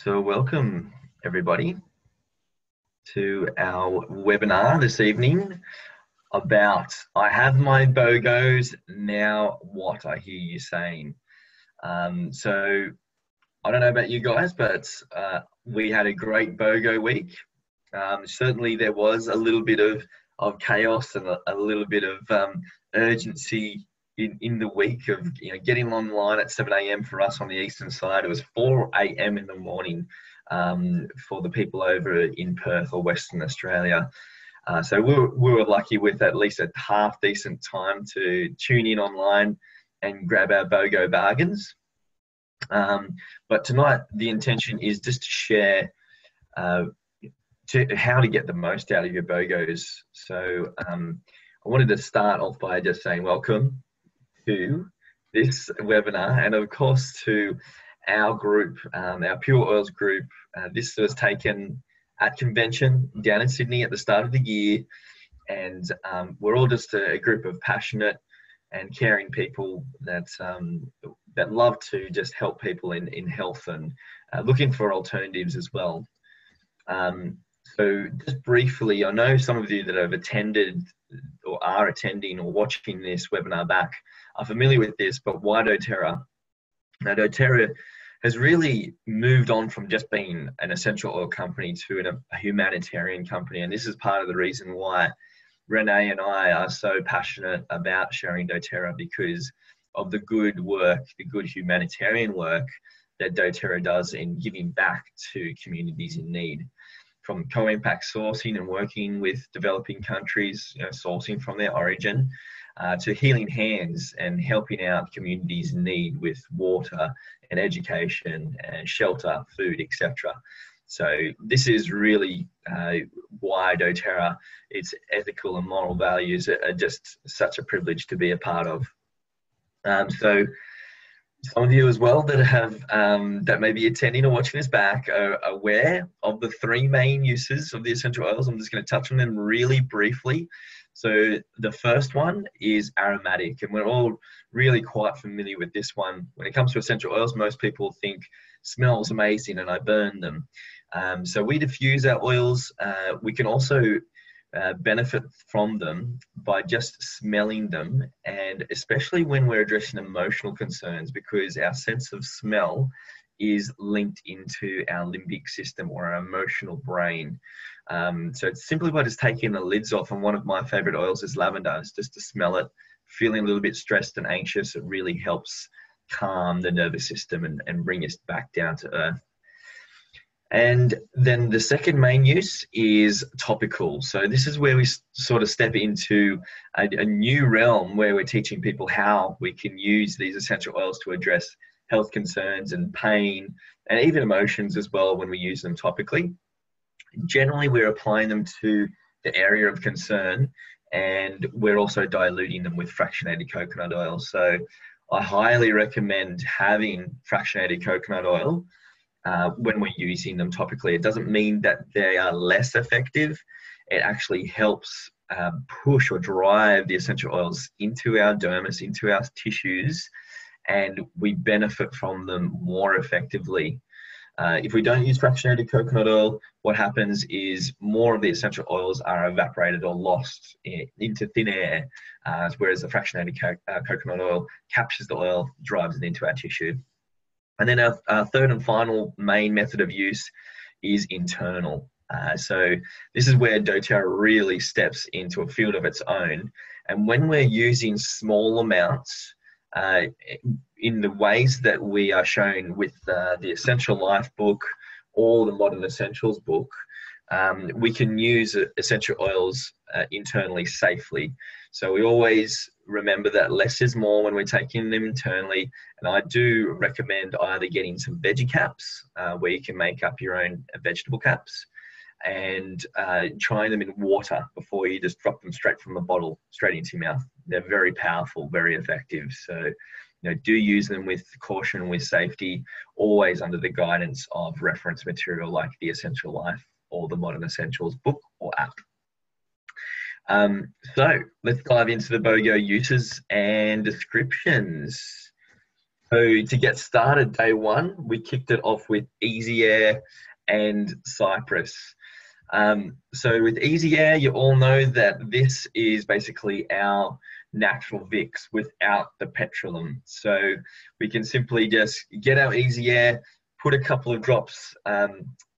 So welcome everybody to our webinar this evening about I have my BOGOs, now what I hear you saying. So I don't know about you guys, but we had a great BOGO week. Certainly there was a little bit of chaos and a little bit of urgency in the week of getting online at 7 a.m. for us on the eastern side. It was 4 a.m. in the morning for the people over in Perth or Western Australia. So we were lucky with at least a half decent time to tune in online and grab our BOGO bargains. But tonight the intention is just to share how to get the most out of your BOGOs. So I wanted to start off by just saying welcome to this webinar, and of course to our group, our Pure Oils group. This was taken at convention down in Sydney at the start of the year, and we're all just a group of passionate and caring people that love to just help people in health and looking for alternatives as well. So just briefly, I know some of you that have attended or are attending or watching this webinar back are familiar with this, but why doTERRA? Now, doTERRA has really moved on from just being an essential oil company to a humanitarian company, and this is part of the reason why Renee and I are so passionate about sharing doTERRA, because of the good work, the good humanitarian work that doTERRA does in giving back to communities in need. From co-impact sourcing and working with developing countries, sourcing from their origin, to healing hands and helping out communities in need with water and education and shelter, food, etc. So this is really why doTERRA, its ethical and moral values are just such a privilege to be a part of. So some of you as well that have that may be attending or watching this back are aware of the three main uses of the essential oils. I'm just going to touch on them really briefly. So the first one is aromatic, and we're all really quite familiar with this one. When it comes to essential oils, most people think smells amazing and I burn them. So we diffuse our oils. We can also benefit from them by just smelling them, and especially when we're addressing emotional concerns, because our sense of smell is linked into our limbic system or our emotional brain. So it's simply by just taking the lids off, and one of my favorite oils is lavender. It's just to smell it, feeling a little bit stressed and anxious, it really helps calm the nervous system and bring us back down to earth. And then the second main use is topical. So this is where we sort of step into a new realm where we're teaching people how we can use these essential oils to address health concerns and pain and even emotions as well when we use them topically. Generally, we're applying them to the area of concern, and we're also diluting them with fractionated coconut oil. So I highly recommend having fractionated coconut oil when we're using them topically. It doesn't mean that they are less effective. It actually helps push or drive the essential oils into our dermis, into our tissues, and we benefit from them more effectively. If we don't use fractionated coconut oil, what happens is more of the essential oils are evaporated or lost into thin air, whereas the fractionated coconut oil captures the oil, drives it into our tissue. And then our third and final main method of use is internal. So this is where doTERRA really steps into a field of its own. And when we're using small amounts, in the ways that we are shown with the Essential Life book or the Modern Essentials book, we can use essential oils internally safely. So we always remember that less is more when we're taking them internally. And I do recommend either getting some veggie caps where you can make up your own vegetable caps, and trying them in water before you just drop them straight from the bottle straight into your mouth. They're very powerful, very effective. So do use them with caution, with safety, always under the guidance of reference material like the Essential Life or the Modern Essentials book or app. So let's dive into the BOGO uses and descriptions. So to get started, day one, we kicked it off with Easy Air and Cypress. So with Easy Air, you all know that this is basically our natural Vicks without the petroleum. So we can simply just get our Easy Air, put a couple of drops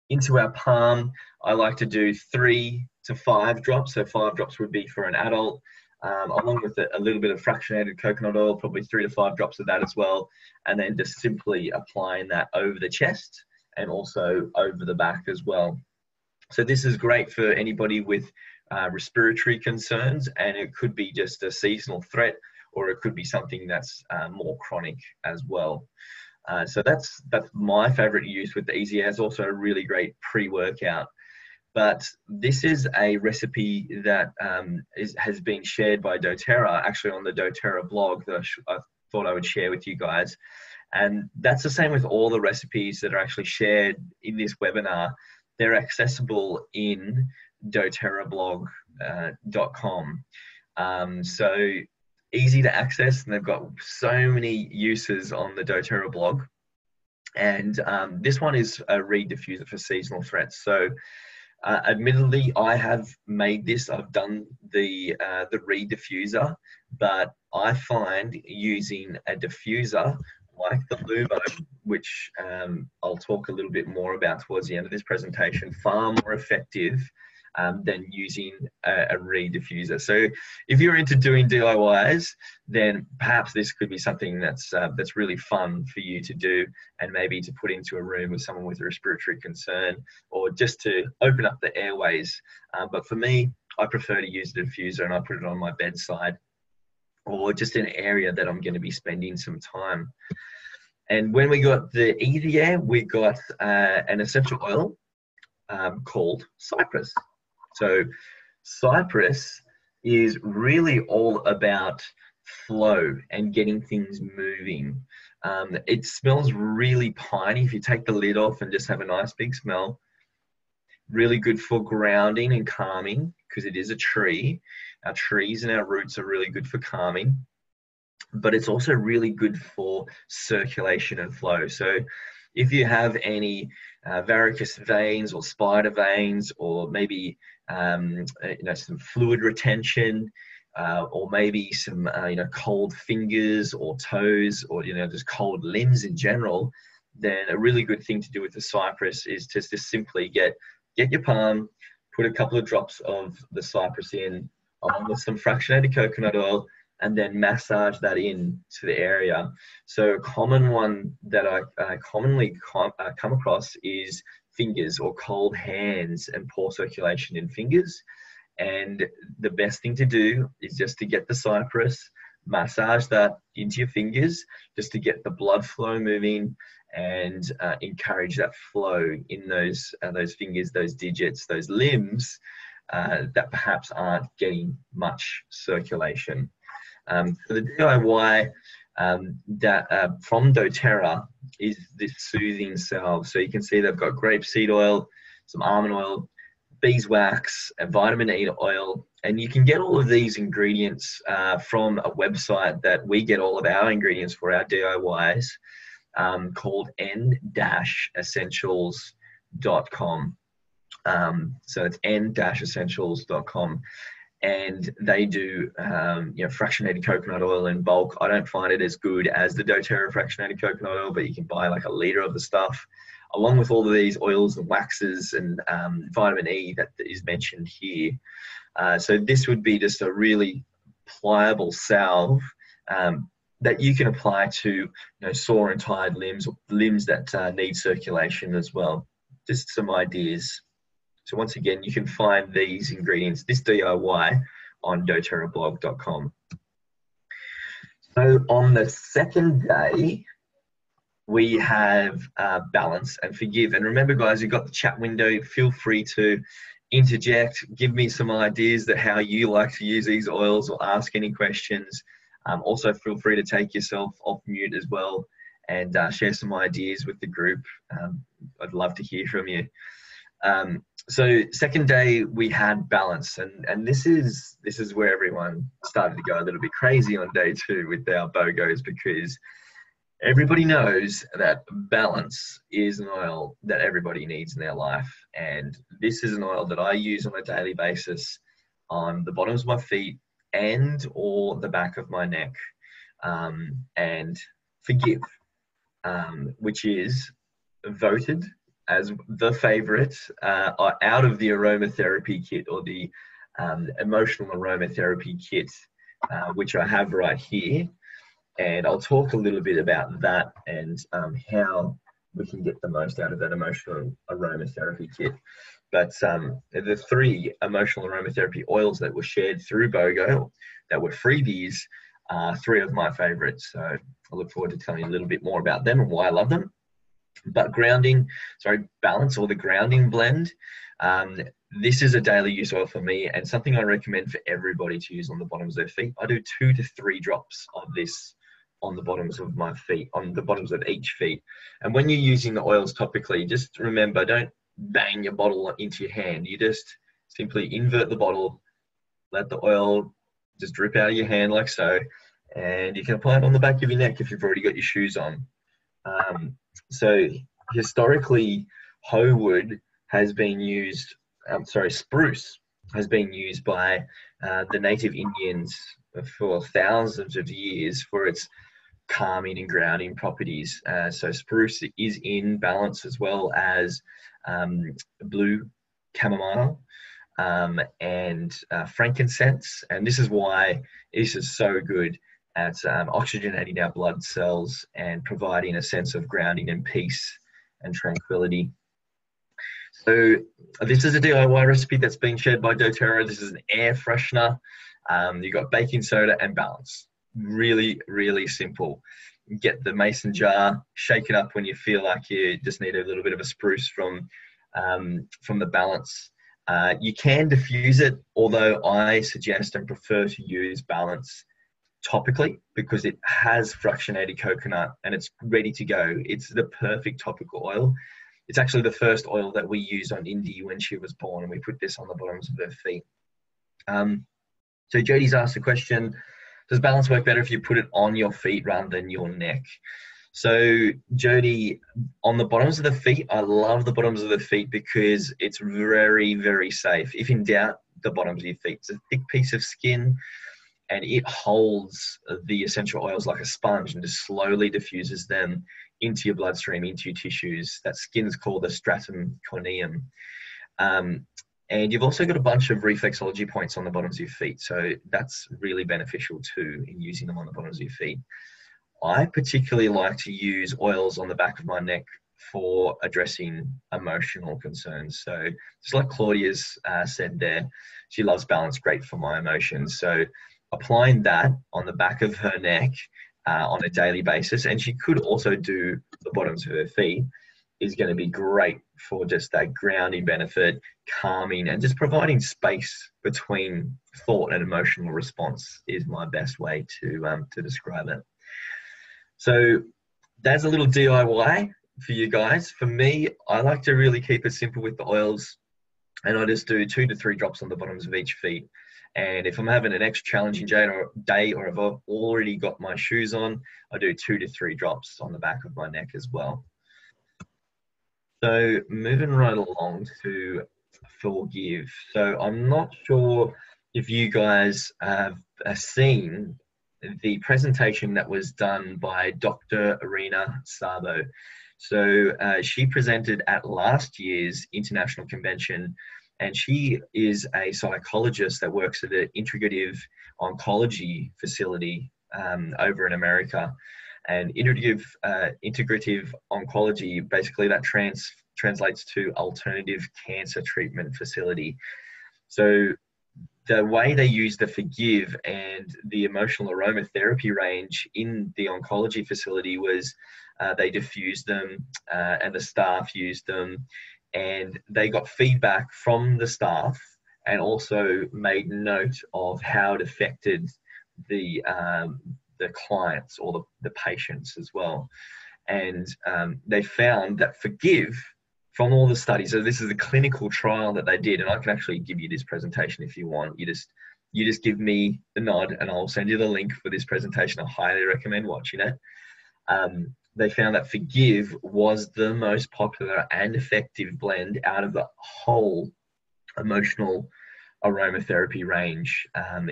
into our palm. I like to do 3 to 5 drops. So 5 drops would be for an adult, along with a little bit of fractionated coconut oil, probably 3 to 5 drops of that as well. And then just simply applying that over the chest and also over the back as well. So this is great for anybody with respiratory concerns, and it could be just a seasonal threat, or it could be something that's more chronic as well. So that's my favorite use with the Easy Air. It's also a really great pre-workout. But this is a recipe that has been shared by doTERRA, actually on the doTERRA blog that I thought I would share with you guys. And that's the same with all the recipes that are actually shared in this webinar. They're accessible in doTERRAblog.com. So easy to access, and they've got so many uses on the doTERRA blog. And this one is a reed diffuser for seasonal threats. So admittedly, I have made this. I've done the reed diffuser, but I find using a diffuser like the Lumo, which I'll talk a little bit more about towards the end of this presentation, far more effective than using a reed diffuser. So if you're into doing DIYs, then perhaps this could be something that's really fun for you to do, and maybe to put into a room with someone with a respiratory concern, or just to open up the airways. But for me, I prefer to use the diffuser, and I put it on my bedside, or just in an area that I'm going to be spending some time. And when we got the Easy Air, we got an essential oil called Cypress. So Cypress is really all about flow and getting things moving. It smells really piney. If you take the lid off and just have a nice big smell, really good for grounding and calming, because it is a tree. Our trees and our roots are really good for calming, but it's also really good for circulation and flow. So if you have any varicose veins or spider veins, or maybe some fluid retention, or maybe some cold fingers or toes, or just cold limbs in general, then a really good thing to do with the Cypress is to just simply get your palm, put a couple of drops of the Cypress in, along with some fractionated coconut oil, and then massage that in to the area. So a common one that I commonly come across is fingers, or cold hands and poor circulation in fingers. And the best thing to do is just to get the Cypress, massage that into your fingers, just to get the blood flow moving, and encourage that flow in those fingers, those digits, those limbs that perhaps aren't getting much circulation. So the DIY from doTERRA is this soothing salve. So you can see they've got grapeseed oil, some almond oil, beeswax, and vitamin E oil. And you can get all of these ingredients from a website that we get all of our ingredients for our DIYs, called n-essentials.com. So it's n-essentials.com. And they do fractionated coconut oil in bulk. I don't find it as good as the doTERRA fractionated coconut oil, but you can buy like a liter of the stuff, along with all of these oils and waxes and vitamin E that is mentioned here. So this would be just a really pliable salve that you can apply to sore and tired limbs, or limbs that need circulation as well. Just some ideas. So once again, you can find these ingredients, this DIY, on doTERRAblog.com. So on the second day, we have balance and forgive. And remember, guys, you've got the chat window. Feel free to interject, give me some ideas that how you like to use these oils, or ask any questions. Also, feel free to take yourself off mute as well, and share some ideas with the group. I'd love to hear from you. So second day we had balance, and this is where everyone started to go a little bit crazy on day two with our BOGOs, because Everybody knows that balance is an oil that everybody needs in their life. And this is an oil that I use on a daily basis on the bottoms of my feet and or the back of my neck. And Forgive, which is voted as the favorite out of the aromatherapy kit, or the emotional aromatherapy kit, which I have right here. And I'll talk a little bit about that and how we can get the most out of that emotional aromatherapy kit. But the three emotional aromatherapy oils that were shared through BOGO that were freebies are three of my favorites. So I look forward to telling you a little bit more about them and why I love them. But balance, or the grounding blend, this is a daily use oil for me, and something I recommend for everybody to use on the bottoms of their feet. I do 2 to 3 drops of this on the bottoms of my feet, on the bottoms of each feet. And when you're using the oils topically, just remember, don't bang your bottle into your hand. You just simply invert the bottle, let the oil just drip out of your hand like so, and you can apply it on the back of your neck if you've already got your shoes on. So historically, hoe wood has been used, spruce has been used by the native Indians for thousands of years for its calming and grounding properties. So spruce is in balance, as well as blue chamomile and frankincense. And this is why this is so good at oxygenating our blood cells and providing a sense of grounding and peace and tranquility. So this is a DIY recipe that's been shared by doTERRA. This is an air freshener. You've got baking soda and balance. Really, really simple. Get the mason jar, shake it up when you feel like you just need a little bit of a spruce from the balance. You can diffuse it, although I suggest and prefer to use balance topically because it has fractionated coconut and it's ready to go. It's the perfect topical oil. It's actually the first oil that we used on Indy when she was born, and we put this on the bottoms of her feet. So Jody's asked the question, does balance work better if you put it on your feet rather than your neck? So Jody, on the bottoms of the feet, I love the bottoms of the feet because it's very, very safe. If in doubt, the bottoms of your feet. It's a thick piece of skin and it holds the essential oils like a sponge and just slowly diffuses them into your bloodstream, into your tissues. That skin is called the stratum corneum. And you've also got a bunch of reflexology points on the bottoms of your feet. So that's really beneficial too in using them on the bottoms of your feet. I particularly like to use oils on the back of my neck for addressing emotional concerns. So just like Claudia's said there, she loves balance, great for my emotions. So applying that on the back of her neck on a daily basis, and she could also do the bottoms of her feet, is going to be great for just that grounding benefit, calming, and just providing space between thought and emotional response is my best way to describe it. So that's a little DIY for you guys. For me, I like to really keep it simple with the oils, and I just do 2 to 3 drops on the bottoms of each feet. And if I'm having an extra challenging day or if I've already got my shoes on, I do 2 to 3 drops on the back of my neck as well. So moving right along to Forgive. So I'm not sure if you guys have seen the presentation that was done by Dr. Irina Sabo. So she presented at last year's international convention, and she is a psychologist that works at an integrative oncology facility over in America. And integrative oncology, basically that translates to alternative cancer treatment facility. So the way they use the Forgive and the emotional aromatherapy range in the oncology facility was they diffused them and the staff used them, and they got feedback from the staff and also made note of how it affected the clients or the patients as well. And they found that Forgive, from all the studies, so this is a clinical trial that they did, and I can actually give you this presentation if you want. You just give me the nod and I'll send you the link for this presentation. I highly recommend watching it. they found that Forgive was the most popular and effective blend out of the whole emotional aromatherapy range.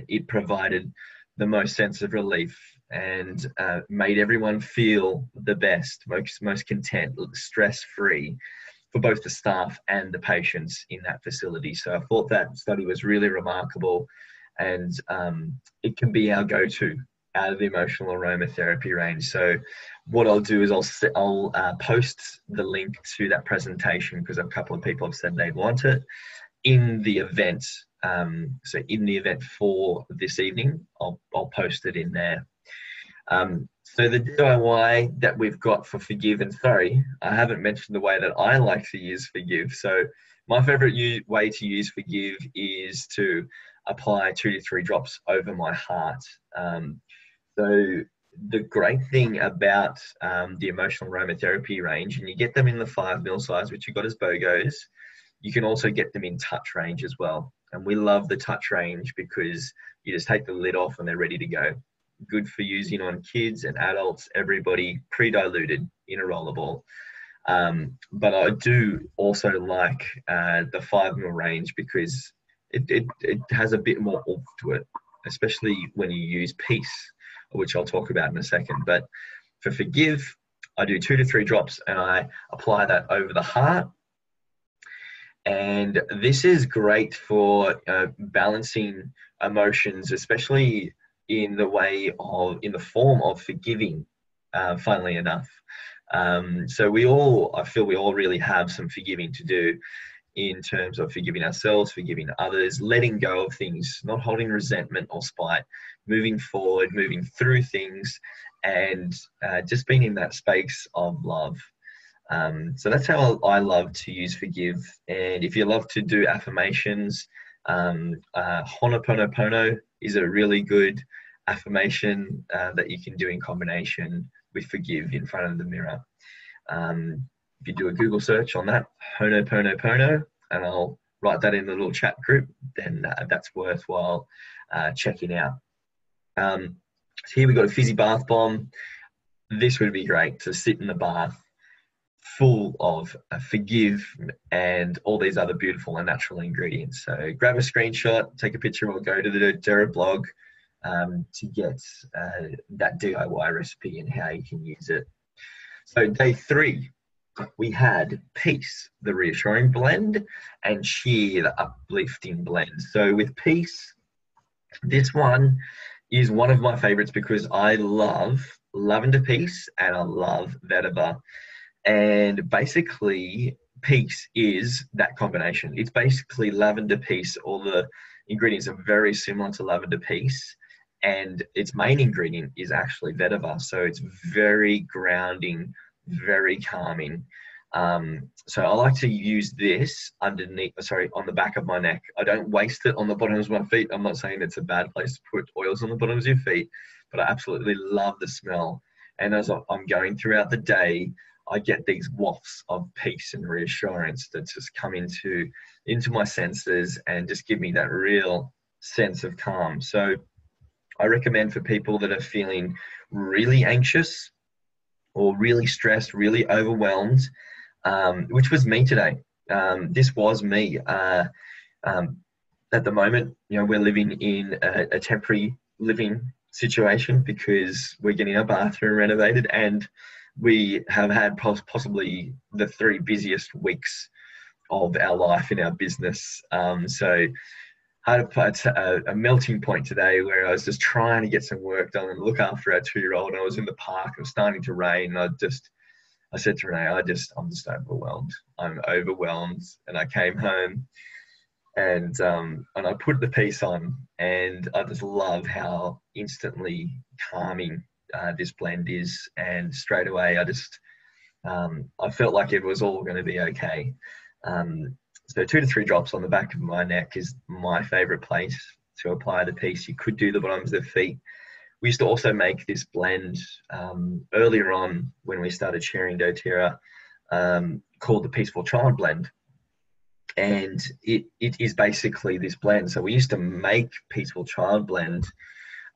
It provided the most sense of relief and made everyone feel the best, most content, stress-free for both the staff and the patients in that facility. So I thought that study was really remarkable, and it can be our go-to out of the emotional aromatherapy range. So what I'll do is I'll post the link to that presentation, because a couple of people have said they'd want it, in the event. So in the event for this evening, I'll post it in there. So the DIY that we've got for Forgive, and sorry, I haven't mentioned the way that I like to use Forgive. So my favorite way to use Forgive is to apply 2 to 3 drops over my heart. So the great thing about the emotional aromatherapy range, and you get them in the 5 ml size, which you got as BOGOs, you can also get them in touch range as well. And we love the touch range because you just take the lid off and they're ready to go. Good for using on kids and adults, everybody, pre-diluted in a rollerball. But I do also like the 5 ml range because it has a bit more oomph to it, especially when you use Peace, which I'll talk about in a second. But for Forgive, I do 2 to 3 drops and I apply that over the heart. And this is great for balancing emotions, especially in the form of forgiving, funnily enough. So I feel we all really have some forgiving to do in terms of forgiving ourselves, forgiving others, letting go of things, not holding resentment or spite, moving forward, moving through things, and just being in that space of love. So that's how I love to use Forgive. And if you love to do affirmations, Ho'oponopono is a really good affirmation that you can do in combination with Forgive in front of the mirror. If you do a Google search on that, Ho'oponopono, and I'll write that in the little chat group, then that's worthwhile checking out. So here we've got a fizzy bath bomb. This would be great to sit in the bath full of Forgive and all these other beautiful and natural ingredients. So grab a screenshot, take a picture, or go to the doTERRA blog to get that DIY recipe and how you can use it. So day 3, we had Peace, the reassuring blend, and Cheer, the uplifting blend. So with Peace, this one is one of my favorites because I love lavender peace and I love vetiver. And basically, Peace is that combination. It's basically lavender peace. All the ingredients are very similar to lavender peace, and its main ingredient is actually vetiver. So it's very grounding, very calming. So I like to use this on the back of my neck. I don't waste it on the bottoms of my feet. I'm not saying it's a bad place to put oils on the bottoms of your feet, but I absolutely love the smell. And as I'm going throughout the day, I get these wafts of peace and reassurance that just come into my senses and just give me that real sense of calm. So I recommend for people that are feeling really anxious or really stressed, really overwhelmed, which was me today. This was me. At the moment, we're living in a temporary living situation because we're getting our bathroom renovated, and we have had possibly the 3 busiest weeks of our life in our business. So I had a melting point today where I was just trying to get some work done and look after our 2-year-old. And I was in the park, it was starting to rain. And I said to Renee, I'm just overwhelmed. I'm overwhelmed. And I came home and I put the piece on, and I just love how instantly calming this blend is. And straight away, I felt like it was all going to be okay. So 2 to 3 drops on the back of my neck is my favorite place to apply the piece. You could do the bottoms of the feet. We used to also make this blend earlier on when we started sharing doTERRA, called the Peaceful Child Blend. And it is basically this blend. So we used to make Peaceful Child Blend,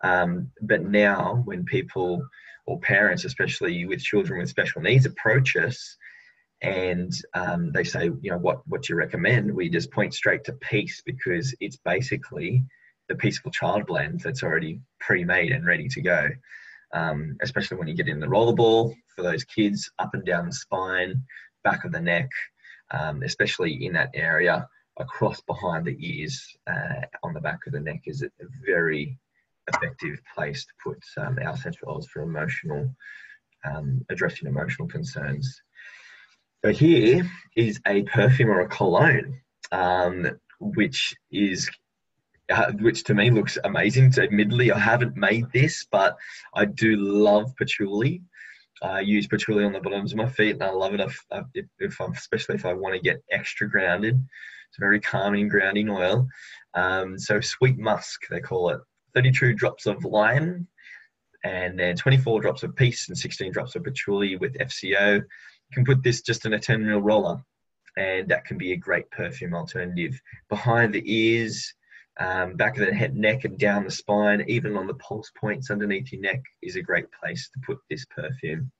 but now when people or parents, especially with children with special needs, approach us and they say, what do you recommend? We just point straight to Peace, because it's basically the Peaceful Child blend that's already pre-made and ready to go. Especially when you get in the rollerball for those kids, up and down the spine, back of the neck, especially in that area, across behind the ears, on the back of the neck is a very effective place to put our essential oils for addressing emotional concerns. So here is a perfume or a cologne, which to me looks amazing. So admittedly, I haven't made this, but I do love patchouli. I use patchouli on the bottoms of my feet, and I love it especially if I want to get extra grounded. It's a very calming, grounding oil. So sweet musk, they call it. 32 drops of lime, and then 24 drops of peace and 16 drops of patchouli with FCO. You can put this just in a 10 ml roller, and that can be a great perfume alternative. Behind the ears, back of the head, neck, and down the spine, even on the pulse points underneath your neck, is a great place to put this perfume.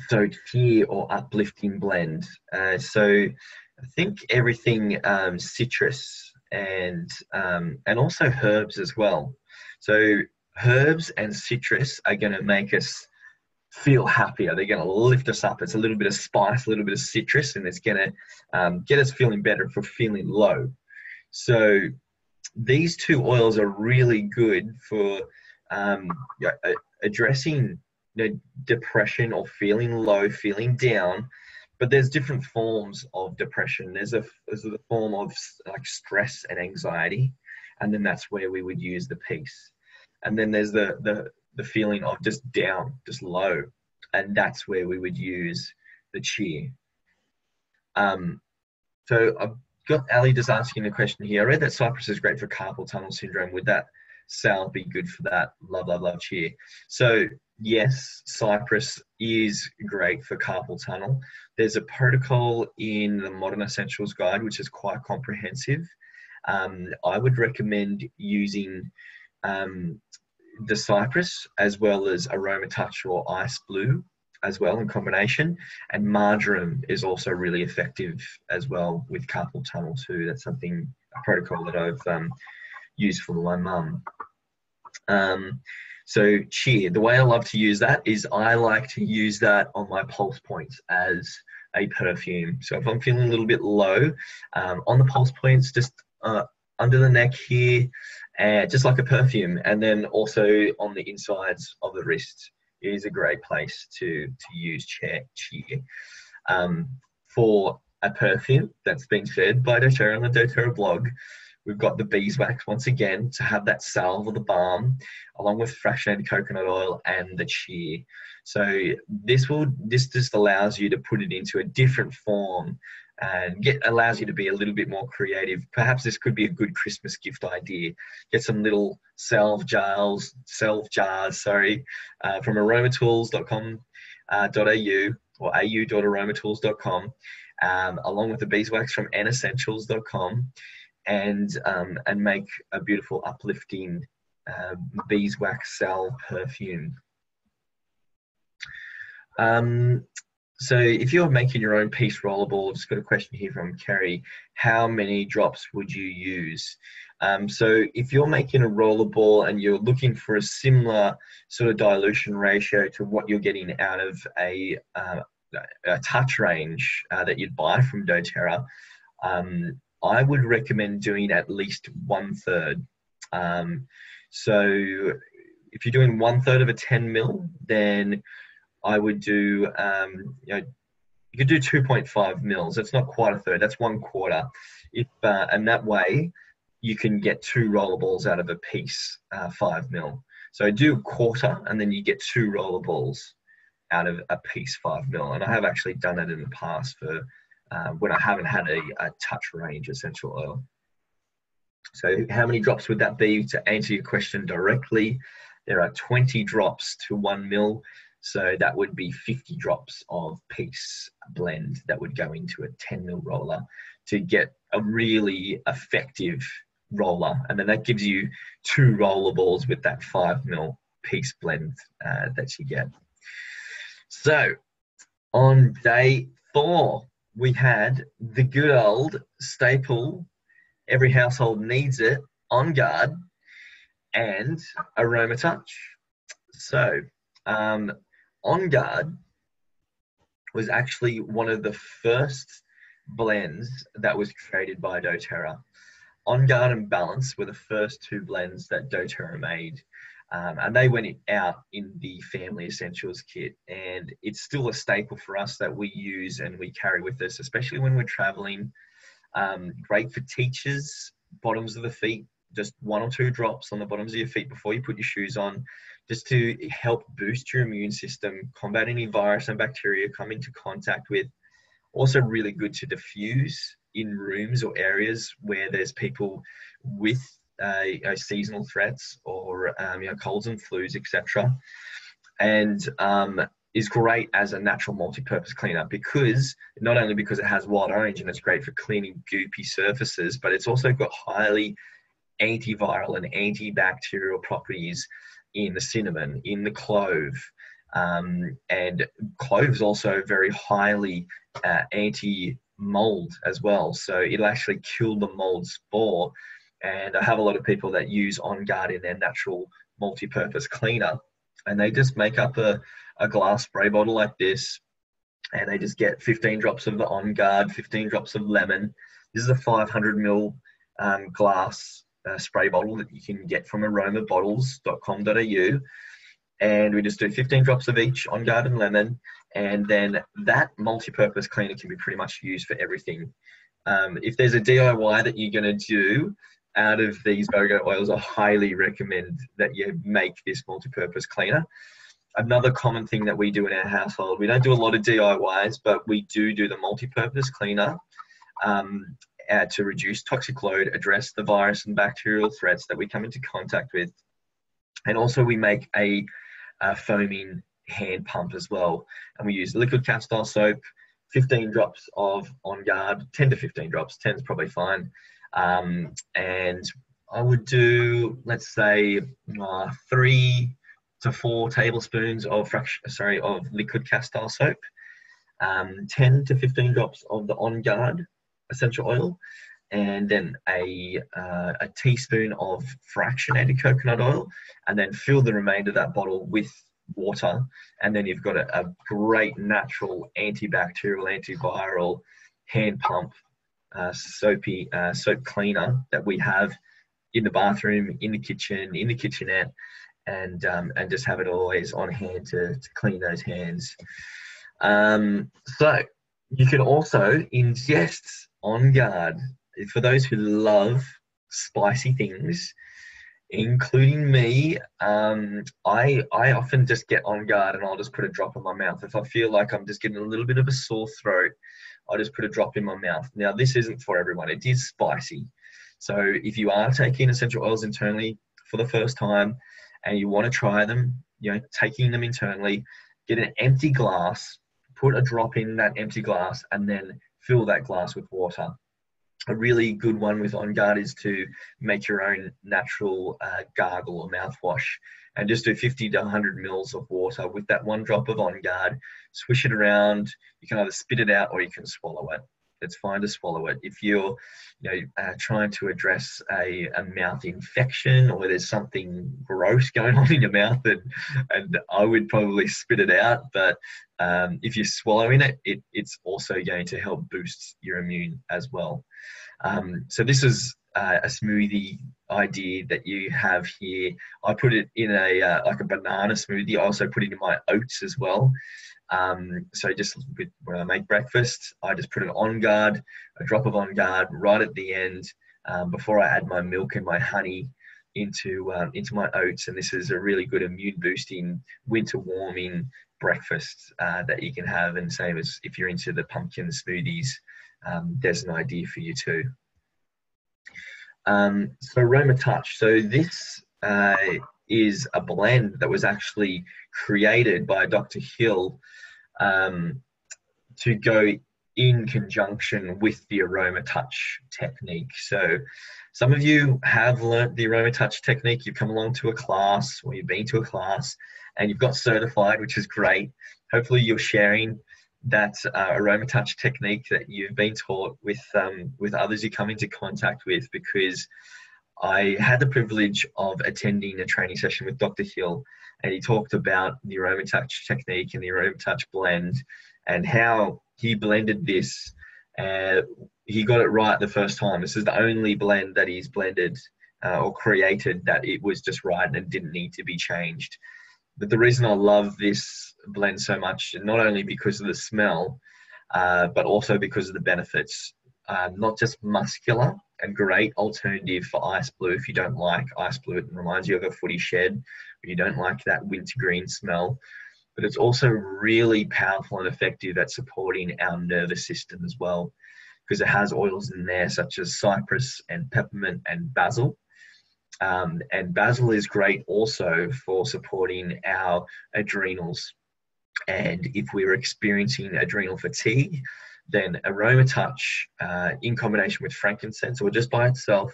So cheer or uplifting blend. So I think everything citrus and also herbs as well. So herbs and citrus are going to make us feel happier. They're going to lift us up. It's a little bit of spice, a little bit of citrus, and it's going to get us feeling better for feeling low. So these two oils are really good for addressing depression or feeling low, feeling down. But there's different forms of depression. There's a form of like stress and anxiety, and then that's where we would use the peace. And then there's the feeling of just down, just low, and that's where we would use the cheer. So I've got Ali just asking a question here. I read that cypress is great for carpal tunnel syndrome. Would that salve be good for that? Love, love, love, cheer. So yes, cypress is great for carpal tunnel. There's a protocol in the Modern Essentials Guide, which is quite comprehensive. I would recommend using the cypress as well as Aroma Touch or Ice Blue as well in combination. And marjoram is also really effective as well with carpal tunnel too. That's a protocol that I've used for my mum. So cheer, the way I love to use that is I like to use that on my pulse points as a perfume. So if I'm feeling a little bit low, on the pulse points, just under the neck here, just like a perfume, and then also on the insides of the wrist is a great place to use cheer. For a perfume that's been fed by doTERRA on the doTERRA blog, we've got the beeswax once again to have that salve or the balm, along with fractionated coconut oil and the cheer. So this just allows you to put it into a different form and allows you to be a little bit more creative. Perhaps this could be a good Christmas gift idea. Get some little salve jars, from aromatools.com.au or au.aromatools.com, along with the beeswax from nessentials.com, and make a beautiful uplifting beeswax salve perfume. So if you're making your own Peace rollerball, just got a question here from Kerry. How many drops would you use? So if you're making a rollerball and you're looking for a similar sort of dilution ratio to what you're getting out of a touch range that you'd buy from doTERRA, I would recommend doing at least 1/3. So if you're doing 1/3 of a 10 ml, then I would do, you could do 2.5 mils. That's not quite a third. That's 1/4. And that way you can get 2 rollerballs out of a piece, 5 mil. So do 1/4, and then you get 2 rollerballs out of a piece 5 mil. And I have actually done it in the past for when I haven't had a touch range essential oil. So how many drops would that be? To answer your question directly, there are 20 drops to 1 mil. So that would be 50 drops of Peace blend that would go into a 10 ml roller to get a really effective roller. And then that gives you 2 roller balls with that 5 ml piece blend that you get. So on day 4, we had the good old staple, every household needs it, On Guard and Aroma Touch. So On Guard was actually one of the first blends that was created by doTERRA. On Guard and Balance were the first 2 blends that doTERRA made. And they went out in the Family Essentials kit. And it's still a staple for us that we use and we carry with us, especially when we're traveling. Great for teachers, bottoms of the feet, just 1 or 2 drops on the bottoms of your feet before you put your shoes on, just to help boost your immune system, combat any virus and bacteria come into contact with. Also really good to diffuse in rooms or areas where there's people with seasonal threats or colds and flus, etc. And is great as a natural multi-purpose cleaner, because not only because it has wild orange and it's great for cleaning goopy surfaces, but it's also got highly antiviral and antibacterial properties in the cinnamon, in the clove. And clove is also very highly anti-mold as well. So it'll actually kill the mold spore. And I have a lot of people that use On Guard in their natural multi-purpose cleaner, and they just make up a glass spray bottle like this, and they just get 15 drops of the On Guard, 15 drops of lemon. This is a 500 ml glass spray bottle that you can get from aromabottles.com.au. And we just do 15 drops of each On Guard and lemon. And then that multi-purpose cleaner can be pretty much used for everything. If there's a DIY that you're going to do out of these BOGO oils, I highly recommend that you make this multi-purpose cleaner. Another common thing that we do in our household, we don't do a lot of DIYs, but we do the multi-purpose cleaner to reduce toxic load, address the virus and bacterial threats that we come into contact with. And also we make a foaming hand pump as well. And we use liquid castile soap, 15 drops of On Guard, 10 to 15 drops, 10 is probably fine. And I would do, let's say, 3 to 4 tablespoons of liquid castile soap, 10 to 15 drops of the On Guard essential oil, and then a teaspoon of fractionated coconut oil, and then fill the remainder of that bottle with water. And then you've got a great natural antibacterial, antiviral hand pump soap cleaner that we have in the bathroom, in the kitchen, in the kitchenette, and just have it always on hand to clean those hands. So you can also ingest On Guard. For those who love spicy things, including me, I often just get On Guard and I'll just put a drop in my mouth. If I feel like I'm just getting a little bit of a sore throat, I'll just put a drop in my mouth. Now, this isn't for everyone. It is spicy. So if you are taking essential oils internally for the first time and you want to try them, taking them internally, get an empty glass, put a drop in that empty glass, and then fill that glass with water. A really good one with On Guard is to make your own natural gargle or mouthwash, and just do 50 to 100 mils of water with that 1 drop of On Guard. Swish it around. You can either spit it out or you can swallow it. It's fine to swallow it. If you're trying to address a mouth infection, or there's something gross going on in your mouth, and I would probably spit it out. But if you're swallowing it, it's also going to help boost your immune as well. So this is a smoothie idea that you have here. I put it in like a banana smoothie. I also put it in my oats as well. So just when I make breakfast, I just put an On Guard, a drop of On Guard right at the end, before I add my milk and my honey into my oats. And this is a really good immune boosting, winter warming breakfast that you can have. And same as if you're into the pumpkin smoothies, there's an idea for you too. So Aroma Touch. So this is a blend that was actually created by Dr. Hill to go in conjunction with the aroma touch technique. So some of you have learnt the aroma touch technique. You've come along to a class, or you've been to a class and you've got certified, which is great. Hopefully you're sharing that aroma touch technique that you've been taught with others you come into contact with, because I had the privilege of attending a training session with Dr. Hill, and he talked about the aroma touch technique and the aroma touch blend and how he blended this. He got it right the first time. This is the only blend that he's blended or created that it was just right and it didn't need to be changed. But the reason I love this blend so much, not only because of the smell, but also because of the benefits. Not just muscular, a great alternative for ice blue if you don't like ice blue. It reminds you of a footy shed, or you don't like that wintergreen smell. But it's also really powerful and effective at supporting our nervous system as well, because it has oils in there such as cypress and peppermint and basil. And basil is great also for supporting our adrenals. And if we're experiencing adrenal fatigue, then aroma touch in combination with frankincense, or just by itself,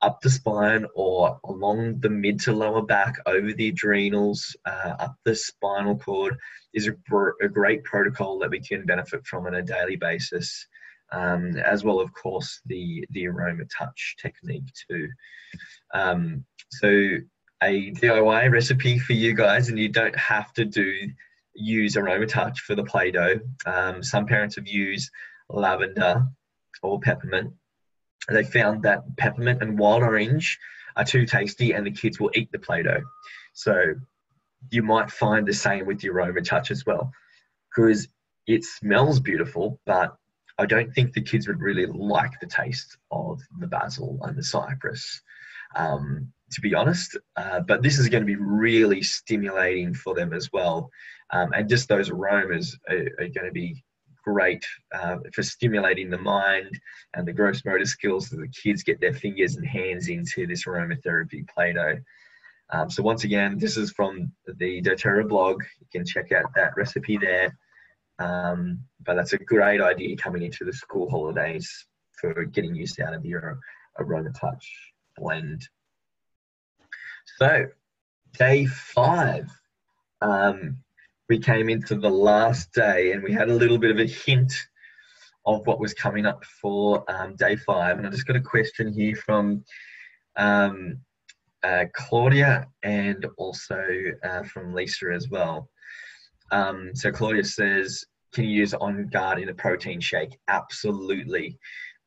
up the spine or along the mid to lower back, over the adrenals, up the spinal cord, is a great protocol that we can benefit from on a daily basis, as well, of course, the aroma touch technique too. So a DIY recipe for you guys, and you don't have to use aroma touch for the Play-Doh. Some parents have used lavender or peppermint. They found that peppermint and wild orange are too tasty and the kids will eat the Play-Doh. So you might find the same with the aroma touch as well, because it smells beautiful, but I don't think the kids would really like the taste of the basil and the cypress, to be honest. But this is going to be really stimulating for them as well. And just those aromas are going to be great for stimulating the mind and the gross motor skills, so the kids get their fingers and hands into this aromatherapy Play-Doh. So once again, this is from the doTERRA blog. You can check out that recipe there. But that's a great idea coming into the school holidays for getting used out of your aroma touch blend. So day 5. We came into the last day and we had a little bit of a hint of what was coming up for day 5. And I just got a question here from Claudia, and also from Lisa as well. So Claudia says, can you use On Guard in a protein shake? Absolutely.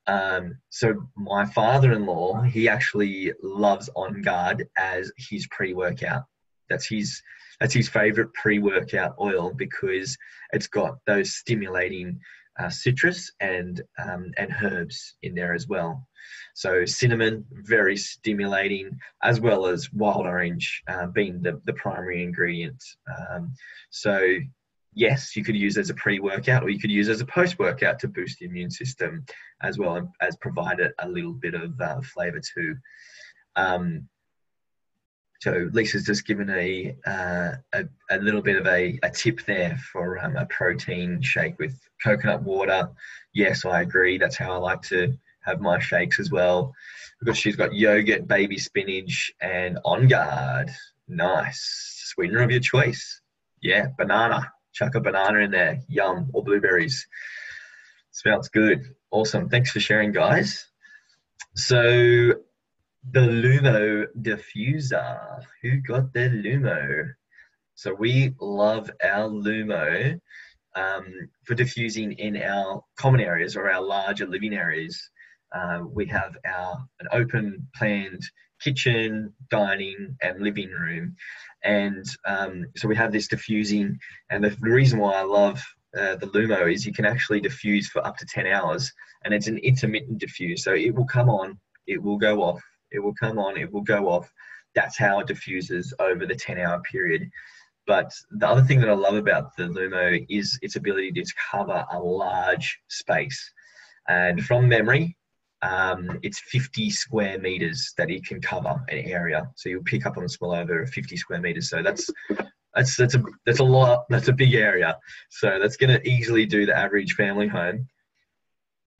So my father-in-law, he actually loves On Guard as his pre-workout. That's his favorite pre-workout oil, because it's got those stimulating citrus and herbs in there as well. So cinnamon, very stimulating, as well as wild orange being the primary ingredient. So yes, you could use as a pre-workout, or you could use as a post-workout to boost the immune system, as well as provide it a little bit of flavor too. So Lisa's just given a little bit of a tip there for a protein shake with coconut water. Yes, I agree. That's how I like to have my shakes as well, because she's got yogurt, baby spinach, and On Guard. Nice. Sweetener of your choice. Yeah, banana. Chuck a banana in there. Yum. Or blueberries. Smells good. Awesome. Thanks for sharing, guys. So the Lumo diffuser. Who got their Lumo? So we love our Lumo for diffusing in our common areas or our larger living areas. We have an open planned kitchen, dining, and living room. And so we have this diffusing. And the reason why I love the Lumo is you can actually diffuse for up to 10 hours. And it's an intermittent diffuse. So it will come on, it will go off. It will come on, it will go off. That's how it diffuses over the 10-hour period. But the other thing that I love about the Lumo is its ability to cover a large space. And from memory, it's 50 square meters that it can cover an area. So you'll pick up on the smell over 50 square meters. So that's a lot. That's a big area. So that's going to easily do the average family home.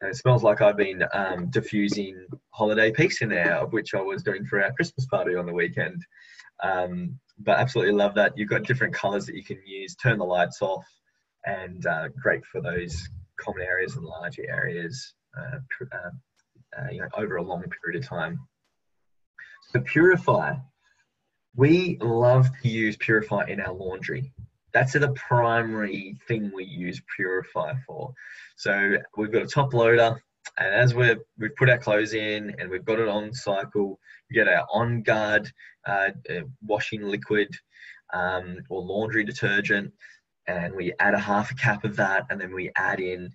And it smells like I've been diffusing holiday peace in there, of which I was doing for our Christmas party on the weekend. But absolutely love that. You've got different colours that you can use, turn the lights off, and great for those common areas and larger areas, over a long period of time. So Purify. We love to use Purify in our laundry. That's the primary thing we use Purify for. So we've got a top loader, and as we've put our clothes in and we've got it on cycle, we get our On Guard washing liquid or laundry detergent, and we add a half a cap of that, and then we add in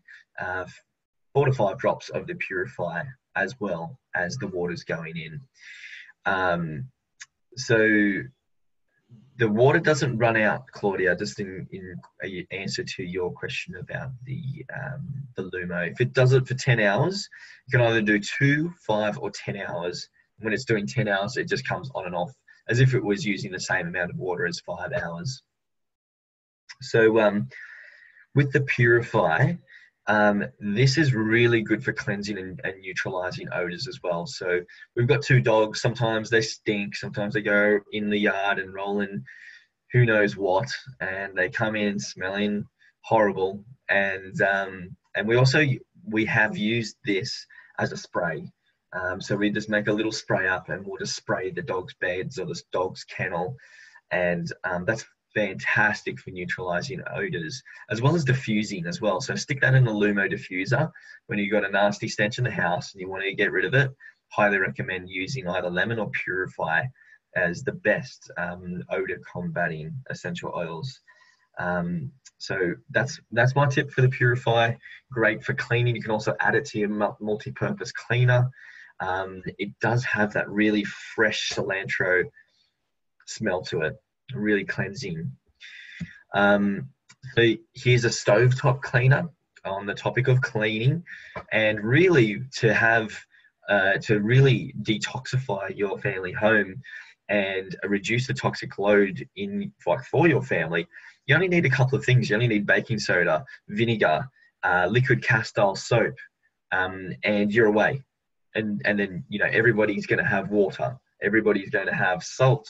4 to 5 drops of the Purify as well as the water's going in. So the water doesn't run out, Claudia, just in answer to your question about the Lumo. If it does it for 10 hours, you can either do 2, 5, or 10 hours. When it's doing 10 hours, it just comes on and off as if it was using the same amount of water as 5 hours. So with the Purify, this is really good for cleansing and neutralizing odors as well. So we've got 2 dogs. Sometimes they stink. Sometimes they go in the yard and roll in who knows what, and they come in smelling horrible. And we have used this as a spray. So we just make a little spray up, and we'll just spray the dog's beds or the dog's kennel, and that's fantastic for neutralizing odors as well as diffusing as well. So stick that in a Lumo diffuser when you've got a nasty stench in the house and you want to get rid of it. Highly recommend using either lemon or Purify as the best odor combating essential oils. So that's my tip for the Purify. Great for cleaning. You can also add it to your multi-purpose cleaner. It does have that really fresh cilantro smell to it. Really cleansing. So here's a stovetop cleaner on the topic of cleaning, and really to really detoxify your family home and reduce the toxic load for your family. You only need a couple of things. You only need baking soda, vinegar, liquid castile soap, and you're away. And then everybody's going to have water. Everybody's going to have salt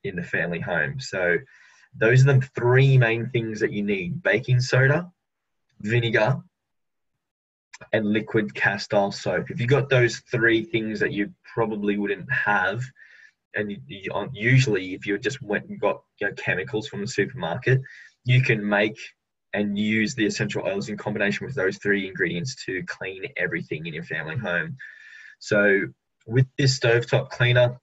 in the family home. So those are the 3 main things that you need: baking soda, vinegar, and liquid castile soap. If you got those 3 things that you probably wouldn't have, and usually if you just went and got chemicals from the supermarket, you can make and use the essential oils in combination with those 3 ingredients to clean everything in your family home. So with this stovetop cleaner,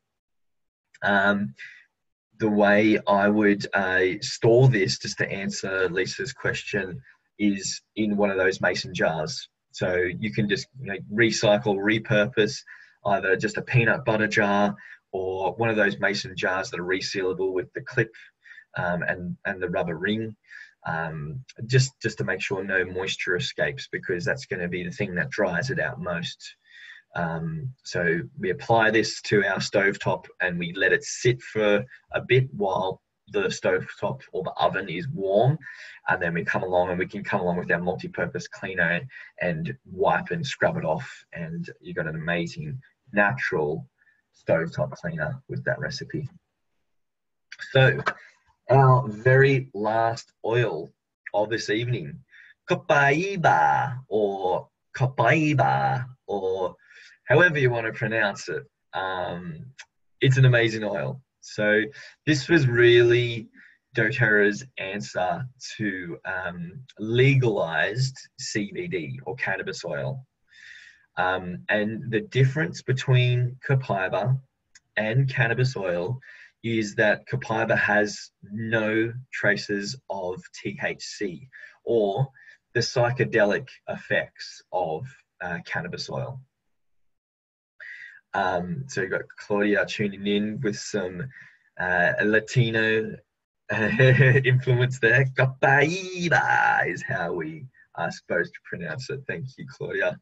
the way I would store this, just to answer Lisa's question, is in one of those mason jars. So you can just recycle, repurpose either just a peanut butter jar or one of those mason jars that are resealable with the clip and the rubber ring, just to make sure no moisture escapes, because that's going to be the thing that dries it out most. So we apply this to our stovetop and we let it sit for a bit while the stovetop or the oven is warm, and then we can come along with our multi-purpose cleaner and wipe and scrub it off, and you've got an amazing natural stovetop cleaner with that recipe. So our very last oil of this evening, copaiba or however you want to pronounce it. It's an amazing oil. So this was really doTERRA's answer to legalized CBD or cannabis oil. And the difference between copaiba and cannabis oil is that copaiba has no traces of THC or the psychedelic effects of cannabis oil. So you've got Claudia tuning in with some Latino influence there. Copaiba is how we are supposed to pronounce it. Thank you, Claudia.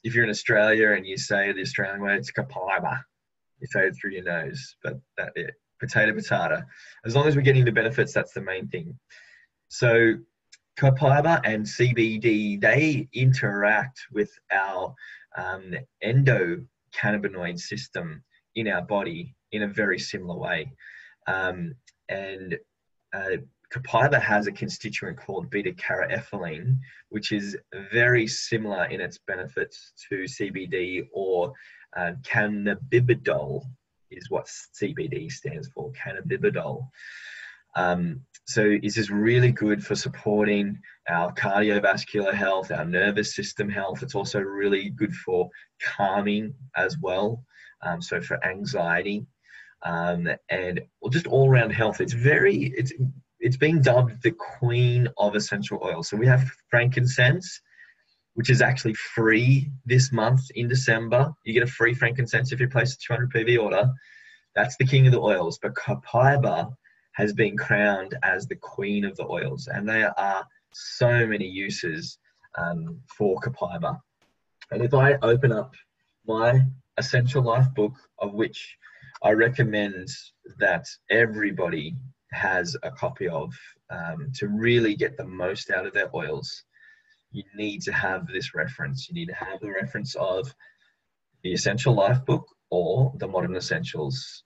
If you're in Australia and you say the Australian word, it's copaiba. You say it through your nose, but that's it. Potato. As long as we're getting the benefits, that's the main thing. So copaiba and CBD, they interact with our endocannabinoid system in our body in a very similar way. And copaiba has a constituent called beta-caryophyllene, which is very similar in its benefits to CBD, or cannabidiol is what CBD stands for, cannabidiol. So this is really good for supporting our cardiovascular health, our nervous system health. It's also really good for calming as well. So for anxiety, and just all around health. It's being dubbed the queen of essential oils. So we have frankincense, which is actually free this month in December. You get a free frankincense if you place a 200 PV order. That's the king of the oils. But copaiba has been crowned as the queen of the oils, and there are so many uses for copaiba. And if I open up my Essential Life book, of which I recommend that everybody has a copy of to really get the most out of their oils, you need to have this reference. You need to have the reference of the Essential Life book or the Modern Essentials.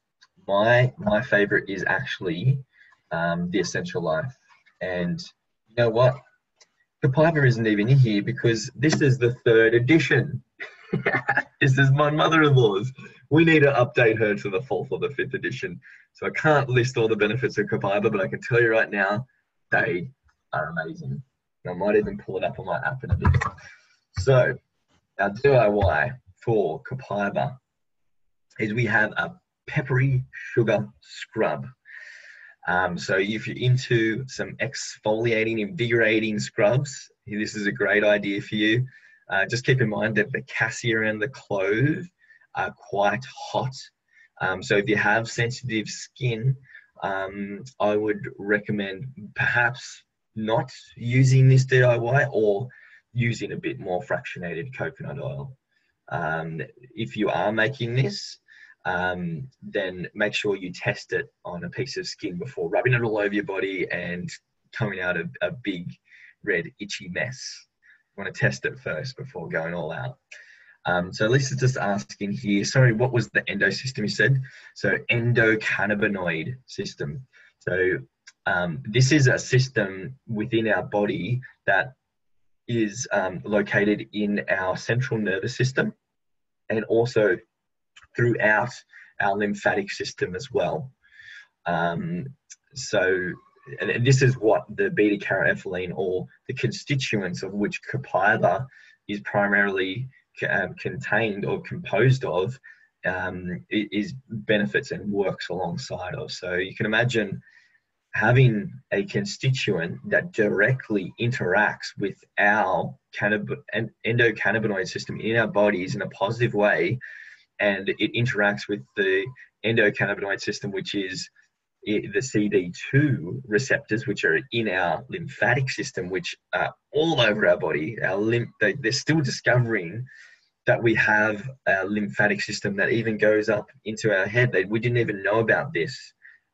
My favorite is actually the Essential Life. And you know what? Copaiba isn't even in here because this is the 3rd edition. This is my mother-in-law's. We need to update her to the 4th or the 5th edition. So I can't list all the benefits of copaiba, but I can tell you right now, they are amazing. I might even pull it up on my app in a bit. So our DIY for copaiba is we have a peppery sugar scrub. So if you're into some exfoliating, invigorating scrubs, this is a great idea for you. Just keep in mind that the cassia and the clove are quite hot. So if you have sensitive skin, I would recommend perhaps not using this DIY or using a bit more fractionated coconut oil. If you are making this, then make sure you test it on a piece of skin before rubbing it all over your body and coming out a big red itchy mess. You want to test it first before going all out. So Lisa's just asking here, sorry, what was the endo system you said? So endocannabinoid system. So this is a system within our body that is located in our central nervous system and also throughout our lymphatic system as well. So and this is what the beta-caryophyllene, or the constituents of which copaiba is primarily contained or composed of, is benefits and works alongside of. So you can imagine having a constituent that directly interacts with our endocannabinoid system in our bodies in a positive way, and it interacts with the endocannabinoid system, which is the CD2 receptors, which are in our lymphatic system, which are all over our body. They're still discovering that we have a lymphatic system that even goes up into our head. We didn't even know about this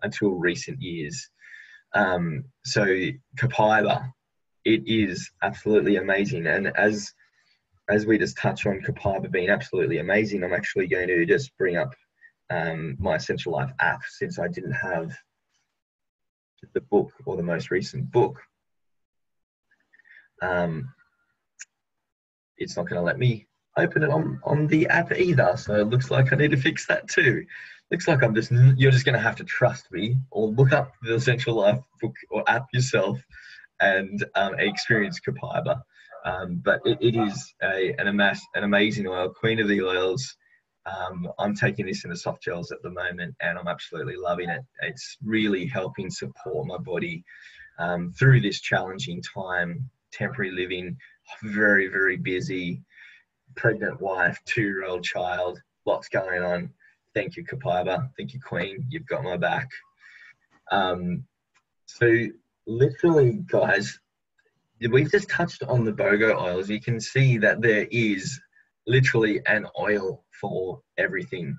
until recent years. So copaiba, it is absolutely amazing. And as we just touch on copaiba being absolutely amazing, I'm actually going to just bring up my Essential Life app, since I didn't have the book or the most recent book. It's not going to let me open it on the app either, so it looks like I need to fix that too. Looks like you're just going to have to trust me or look up the Essential Life book or app yourself and experience copaiba. But it is an amazing oil, queen of the oils. I'm taking this in the soft gels at the moment, and I'm absolutely loving it. It's really helping support my body through this challenging time, temporary living, very, very busy, pregnant wife, 2-year-old child, lots going on. Thank you, copaiba. Thank you, Queen. You've got my back. So literally, guys, we've just touched on the BOGO oils. You can see that there is literally an oil for everything.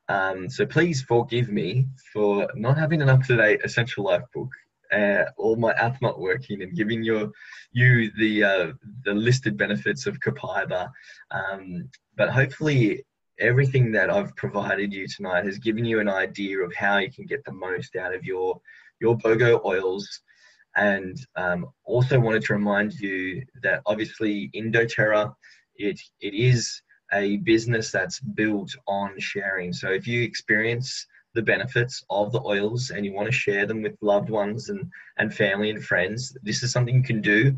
So please forgive me for not having an up-to-date Essential Life book or my app not working and giving you the listed benefits of Copaiba. But hopefully everything that I've provided you tonight has given you an idea of how you can get the most out of your BOGO oils. And also wanted to remind you that obviously in doTERRA, it is a business that's built on sharing. So if you experience the benefits of the oils and you want to share them with loved ones and family and friends, this is something you can do.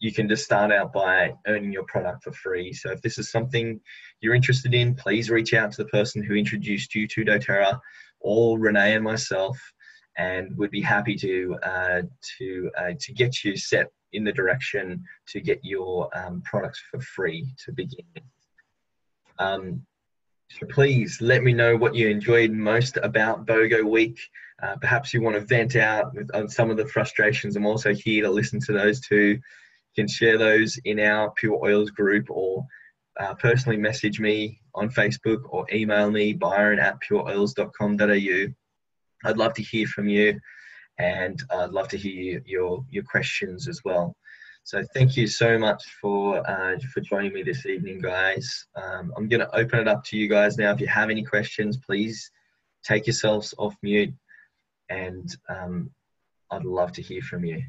You can just start out by earning your product for free. So if this is something you're interested in, please reach out to the person who introduced you to doTERRA or Renee and myself, and we'd be happy to get you set in the direction to get your products for free to begin with. So please let me know what you enjoyed most about BOGO Week. Perhaps you want to vent out on some of the frustrations. I'm also here to listen to those too. You can share those in our Pure Oils group, or personally message me on Facebook, or email me, byron@pureoils.com.au. I'd love to hear from you, and I'd love to hear your questions as well. So thank you so much for joining me this evening, guys. I'm going to open it up to you guys now. If you have any questions, please take yourselves off mute, and I'd love to hear from you.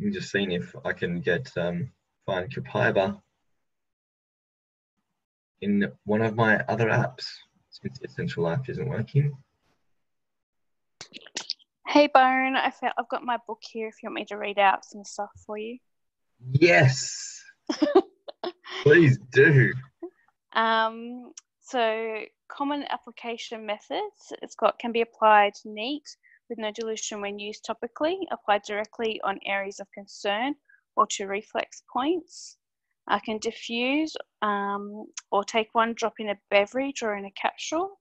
I'm just seeing if I can get find Copaiba in one of my other apps, since Essential Life isn't working. Hey Byron, I've got my book here if you want me to read out some stuff for you. Yes, please do. So common application methods. Can be applied neat with no dilution when used topically, applied directly on areas of concern or to reflex points. I can diffuse or take one drop in a beverage or in a capsule.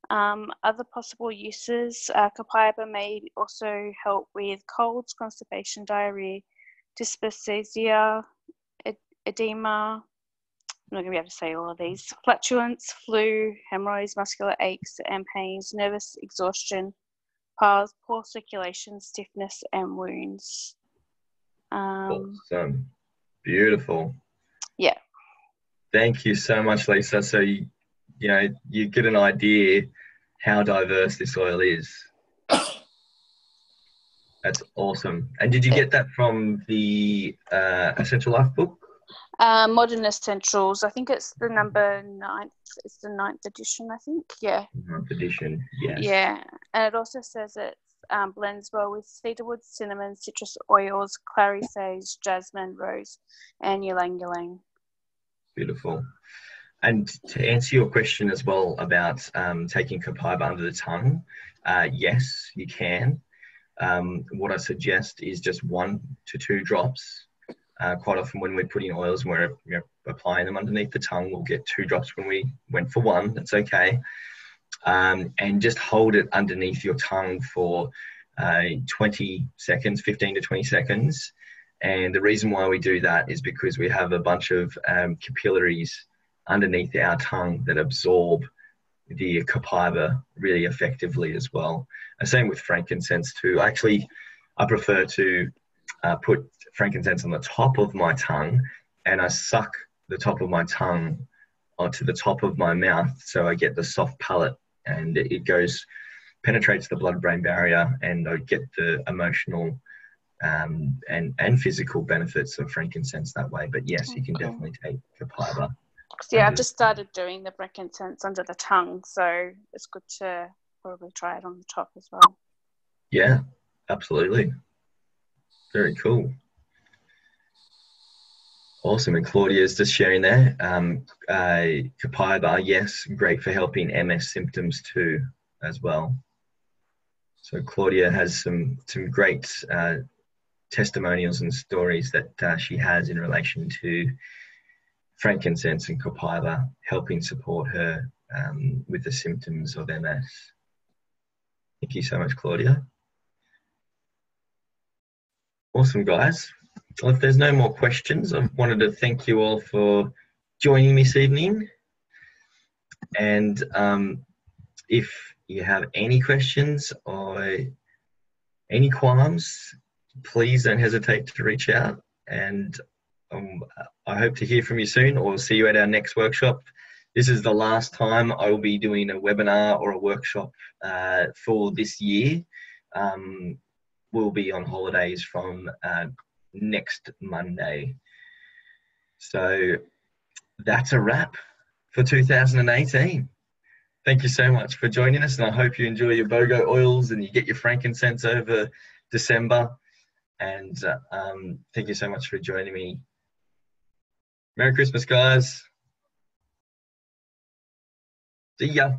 Other possible uses, Copaiba may also help with colds, constipation, diarrhea, dyspepsia, edema, I'm not going to be able to say all of these, flatulence, flu, hemorrhoids, muscular aches and pains, nervous exhaustion, poor circulation, stiffness and wounds. Awesome. Beautiful. Yeah. Thank you so much, Lisa. So you get an idea how diverse this oil is. That's awesome. And did you get that from the Essential Life book? Modern Essentials. I think it's the number 9th. It's the 9th edition, I think. Yeah. 9th edition, yes. Yeah. And it also says it blends well with cedarwood, cinnamon, citrus oils, clary sage, jasmine, rose, and ylang ylang. Beautiful. And to answer your question as well about taking Copaiba under the tongue, yes, you can. What I suggest is just 1 to 2 drops. Quite often when we're putting oils and we're applying them underneath the tongue, we'll get 2 drops when we went for 1. That's okay. And just hold it underneath your tongue for 20 seconds, 15 to 20 seconds. And the reason why we do that is because we have a bunch of capillaries underneath our tongue that absorb the Copaiba really effectively as well. And same with frankincense too. Actually, I prefer to put frankincense on the top of my tongue, and I suck the top of my tongue onto the top of my mouth so I get the soft palate, and it penetrates the blood-brain barrier, and I get the emotional and physical benefits of frankincense that way. But yes, you can definitely take Copaiba. Yeah, I've just started doing the frankincense under the tongue, so it's good to probably try it on the top as well. Yeah, absolutely. Very cool. Awesome. And Claudia's just sharing there. Copaiba, yes, great for helping MS symptoms too as well. So Claudia has some great testimonials and stories that she has in relation to frankincense and copaiba helping support her with the symptoms of MS. Thank you so much, Claudia. Awesome, guys. Well, if there's no more questions, I wanted to thank you all for joining me this evening. And if you have any questions or any qualms, please don't hesitate to reach out. And I hope to hear from you soon or see you at our next workshop. This is the last time I will be doing a webinar or a workshop for this year. We'll be on holidays from next Monday. So that's a wrap for 2018. Thank you so much for joining us, and I hope you enjoy your BOGO oils and you get your frankincense over December. And thank you so much for joining me. Merry Christmas, guys. See ya.